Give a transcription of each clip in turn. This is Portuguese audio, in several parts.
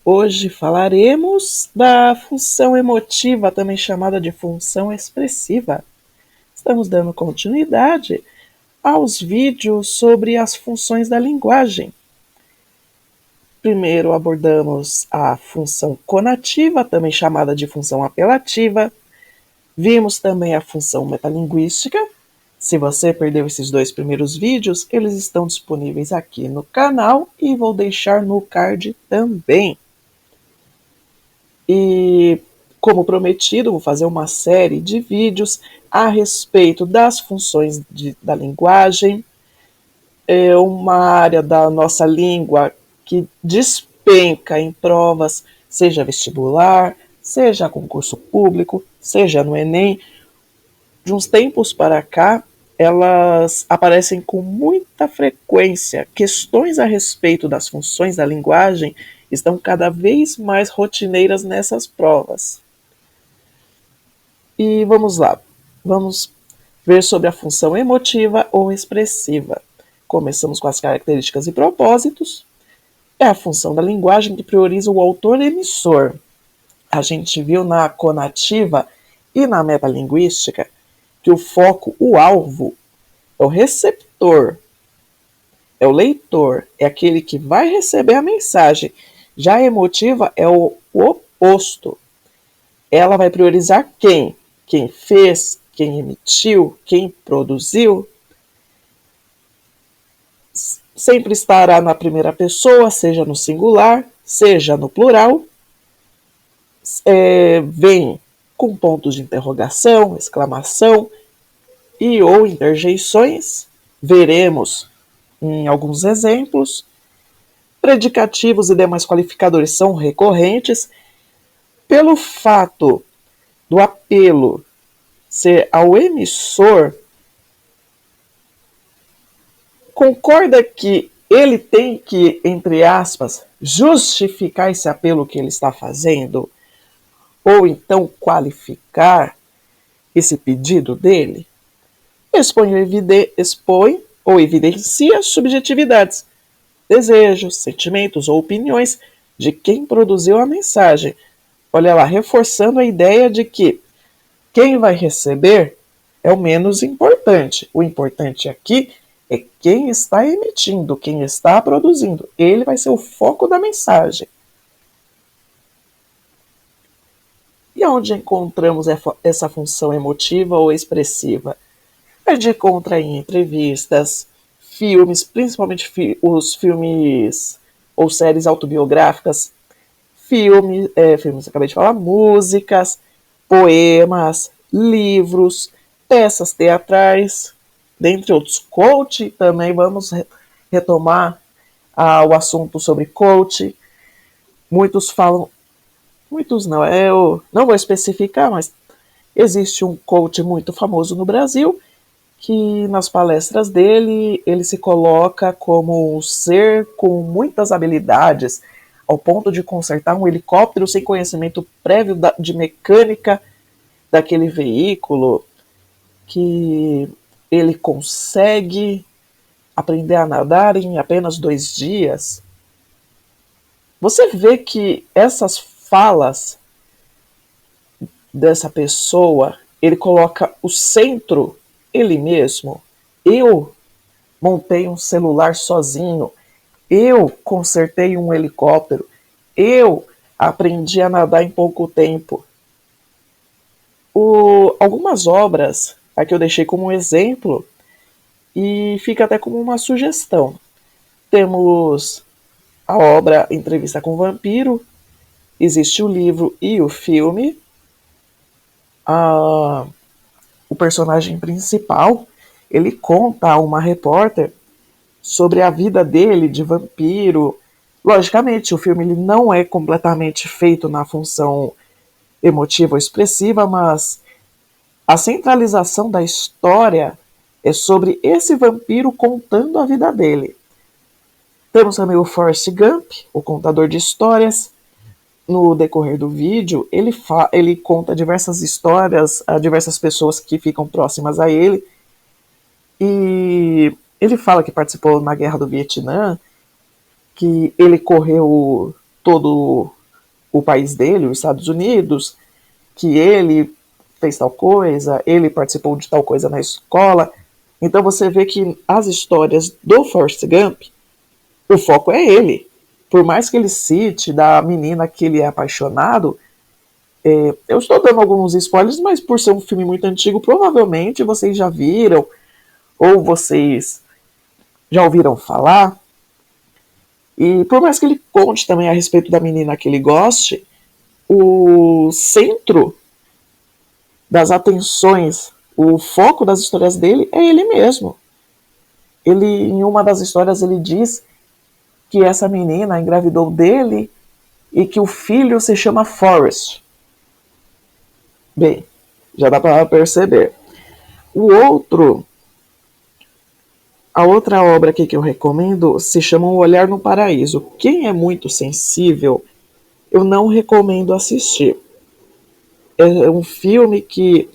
Hoje falaremos da função emotiva, também chamada de função expressiva. Estamos dando continuidade aos vídeos sobre as funções da linguagem. Primeiro abordamos a função conativa, também chamada de função apelativa. Vimos também a função metalinguística. Se você perdeu esses dois primeiros vídeos, eles estão disponíveis aqui no canal e vou deixar no card também. E, como prometido, vou fazer uma série de vídeos a respeito das funções da linguagem. É uma área da nossa língua que despenca em provas, seja vestibular, seja concurso público, seja no Enem. De uns tempos para cá, elas aparecem com muita frequência. Questões a respeito das funções da linguagem estão cada vez mais rotineiras nessas provas. E vamos lá, vamos ver sobre a função emotiva ou expressiva. Começamos com as características e propósitos. É a função da linguagem que prioriza o autor emissor. A gente viu na conativa e na metalinguística que o foco, o alvo, é o receptor, é o leitor, é aquele que vai receber a mensagem. Já a emotiva é o oposto. Ela vai priorizar quem? Quem fez, quem emitiu, quem produziu. Sempre estará na primeira pessoa, seja no singular, seja no plural. Vem com pontos de interrogação, exclamação e ou interjeições. Veremos em alguns exemplos. Predicativos e demais qualificadores são recorrentes. Pelo fato do apelo ser ao emissor, concorda que ele tem que, entre aspas, justificar esse apelo que ele está fazendo? Ou então qualificar esse pedido dele? Expõe ou evidencia subjetividades, desejos, sentimentos ou opiniões de quem produziu a mensagem. Olha lá, reforçando a ideia de que quem vai receber é o menos importante. O importante aqui é quem está emitindo, quem está produzindo. Ele vai ser o foco da mensagem. E onde encontramos essa função emotiva ou expressiva? A gente encontra em entrevistas, filmes, principalmente os filmes ou séries autobiográficas, filmes, acabei de falar, músicas, poemas, livros, peças teatrais, dentre outros. Coach, também vamos retomar o assunto sobre coach. Muitos falam, muitos não, eu não vou especificar, mas existe um coach muito famoso no Brasil que nas palestras dele, ele se coloca como um ser com muitas habilidades, ao ponto de consertar um helicóptero sem conhecimento prévio de mecânica daquele veículo, que ele consegue aprender a nadar em apenas 2 dias. Você vê que essas falas dessa pessoa, ele coloca o centro ele mesmo. Eu montei um celular sozinho. Eu consertei um helicóptero. Eu aprendi a nadar em pouco tempo. Algumas obras, aqui eu deixei como um exemplo, e fica até como uma sugestão. Temos a obra Entrevista com o Vampiro, existe o livro e o filme. O personagem principal, ele conta a uma repórter sobre a vida dele de vampiro. Logicamente, o filme ele não é completamente feito na função emotiva ou expressiva, mas a centralização da história é sobre esse vampiro contando a vida dele. Temos também o Forrest Gump, o contador de histórias. No decorrer do vídeo, ele conta diversas histórias a diversas pessoas que ficam próximas a ele. E ele fala que participou na Guerra do Vietnã, que ele correu todo o país dele, os Estados Unidos, que ele fez tal coisa, ele participou de tal coisa na escola. Então você vê que as histórias do Forrest Gump, o foco é ele. Por mais que ele cite da menina que ele é apaixonado, eu estou dando alguns spoilers, mas por ser um filme muito antigo, provavelmente vocês já viram, ou vocês já ouviram falar. E por mais que ele conte também a respeito da menina que ele goste, o centro das atenções, o foco das histórias dele é ele mesmo. Ele, em uma das histórias, ele diz que essa menina engravidou dele e que o filho se chama Forrest. Bem, já dá para perceber. A outra obra aqui que eu recomendo se chama O Olhar no Paraíso. Quem é muito sensível, eu não recomendo assistir. É um filme que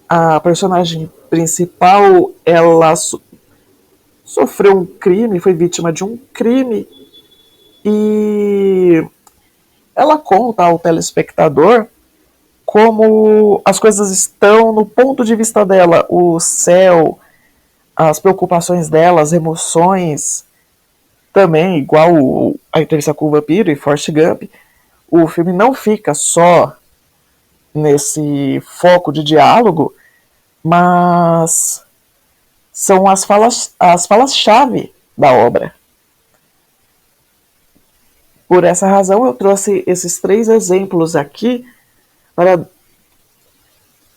a personagem principal, ela sofreu um crime, foi vítima de um crime, e ela conta ao telespectador como as coisas estão no ponto de vista dela, o céu, as preocupações dela, as emoções, também, igual a entrevista com o vampiro e Forrest Gump, o filme não fica só nesse foco de diálogo, mas são as falas-chave da obra. Por essa razão, eu trouxe esses 3 exemplos aqui para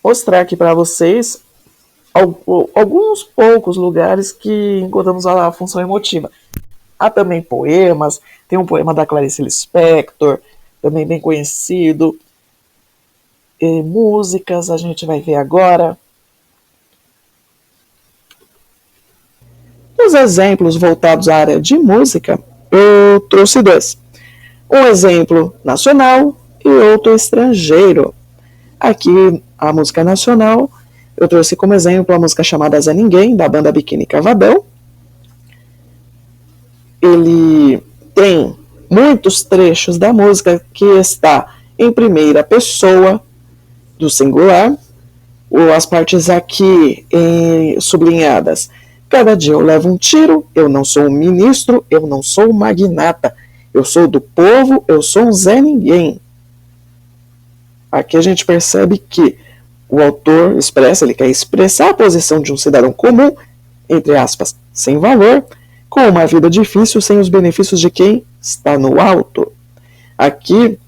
mostrar aqui para vocês alguns poucos lugares que encontramos a função emotiva. Há também poemas, tem um poema da Clarice Lispector, também bem conhecido. E músicas, a gente vai ver agora. Os exemplos voltados à área de música, eu trouxe 2. Um exemplo nacional e outro estrangeiro. Aqui, a música nacional, eu trouxe como exemplo a música chamada Zé Ninguém, da banda Biquíni Cavadão. Ele tem muitos trechos da música que está em primeira pessoa do singular, ou as partes aqui sublinhadas. Cada dia eu levo um tiro, eu não sou um ministro, eu não sou um magnata, eu sou do povo, eu sou um Zé Ninguém. Aqui a gente percebe que o autor ele quer expressar a posição de um cidadão comum, entre aspas, sem valor, com uma vida difícil sem os benefícios de quem está no alto. Aqui,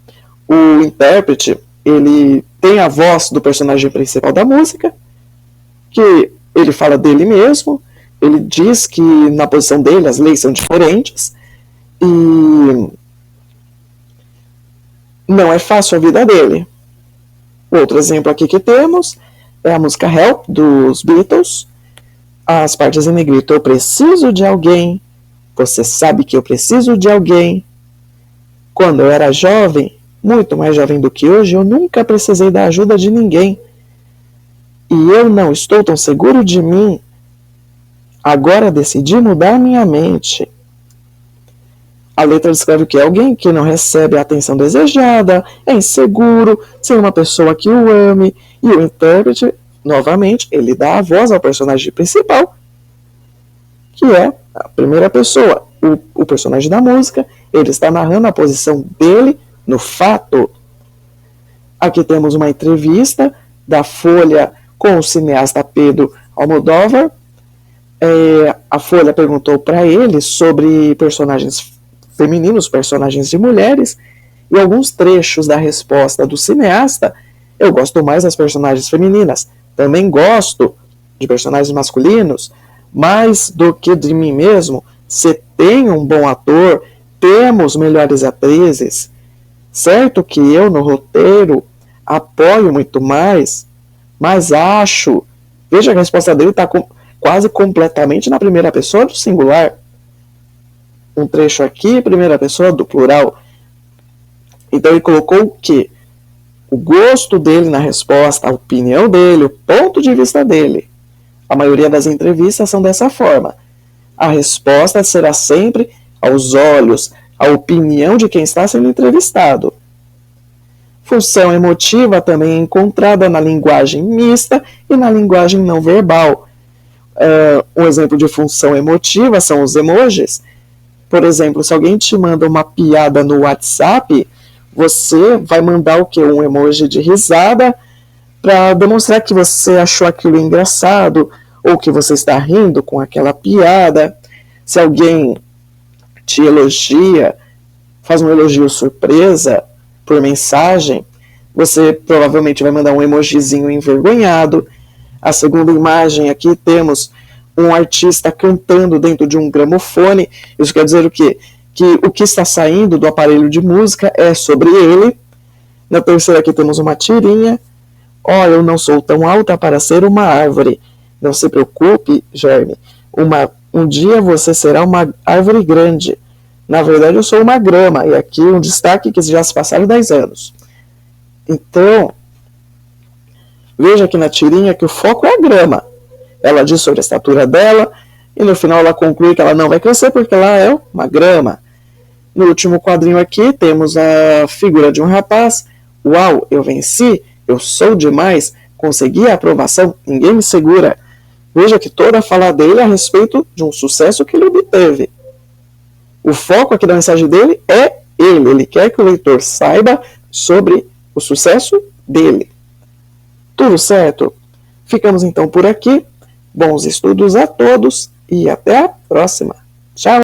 o intérprete, ele tem a voz do personagem principal da música, que ele fala dele mesmo, ele diz que na posição dele as leis são diferentes, e não é fácil a vida dele. Outro exemplo aqui que temos é a música Help, dos Beatles. As partes em negrito: eu preciso de alguém, você sabe que eu preciso de alguém. Quando eu era jovem, muito mais jovem do que hoje, eu nunca precisei da ajuda de ninguém. E eu não estou tão seguro de mim. Agora decidi mudar minha mente. A letra descreve que é alguém que não recebe a atenção desejada, é inseguro, sem uma pessoa que o ame, e o intérprete, novamente, ele dá a voz ao personagem principal, que é a primeira pessoa. O personagem da música, ele está narrando a posição dele no fato. Aqui temos uma entrevista da Folha com o cineasta Pedro Almodóvar. A Folha perguntou para ele sobre personagens femininos, personagens de mulheres, e alguns trechos da resposta do cineasta: eu gosto mais das personagens femininas, também gosto de personagens masculinos, mais do que de mim mesmo. Se tem um bom ator, temos melhores atrizes. Certo que eu no roteiro apoio muito mais, mas acho... Veja, a resposta dele está quase completamente na primeira pessoa do singular. Um trecho aqui, primeira pessoa do plural. Então ele colocou o quê? O gosto dele na resposta, a opinião dele, o ponto de vista dele. A maioria das entrevistas são dessa forma. A resposta será sempre aos olhos, a opinião de quem está sendo entrevistado. Função emotiva também é encontrada na linguagem mista e na linguagem não verbal. Um exemplo de função emotiva são os emojis. Por exemplo, se alguém te manda uma piada no WhatsApp, você vai mandar o quê? Um emoji de risada para demonstrar que você achou aquilo engraçado ou que você está rindo com aquela piada. Se alguém te elogia, faz um elogio surpresa por mensagem, você provavelmente vai mandar um emojizinho envergonhado. A segunda imagem aqui temos um artista cantando dentro de um gramofone. Isso quer dizer o quê? Que o que está saindo do aparelho de música é sobre ele. Na terceira aqui temos uma tirinha. Eu não sou tão alta para ser uma árvore. Não se preocupe, Germe. Um dia você será uma árvore grande. Na verdade, eu sou uma grama. E aqui um destaque que já se passaram 10 anos. Então, veja aqui na tirinha que o foco é a grama. Ela diz sobre a estatura dela e no final ela conclui que ela não vai crescer porque ela é uma grama. No último quadrinho aqui temos a figura de um rapaz. Uau, eu venci, eu sou demais, consegui a aprovação, ninguém me segura. Veja que toda a fala dele é a respeito de um sucesso que ele obteve. O foco aqui da mensagem dele é ele quer que o leitor saiba sobre o sucesso dele. Tudo certo? Ficamos então por aqui. Bons estudos a todos e até a próxima. Tchau!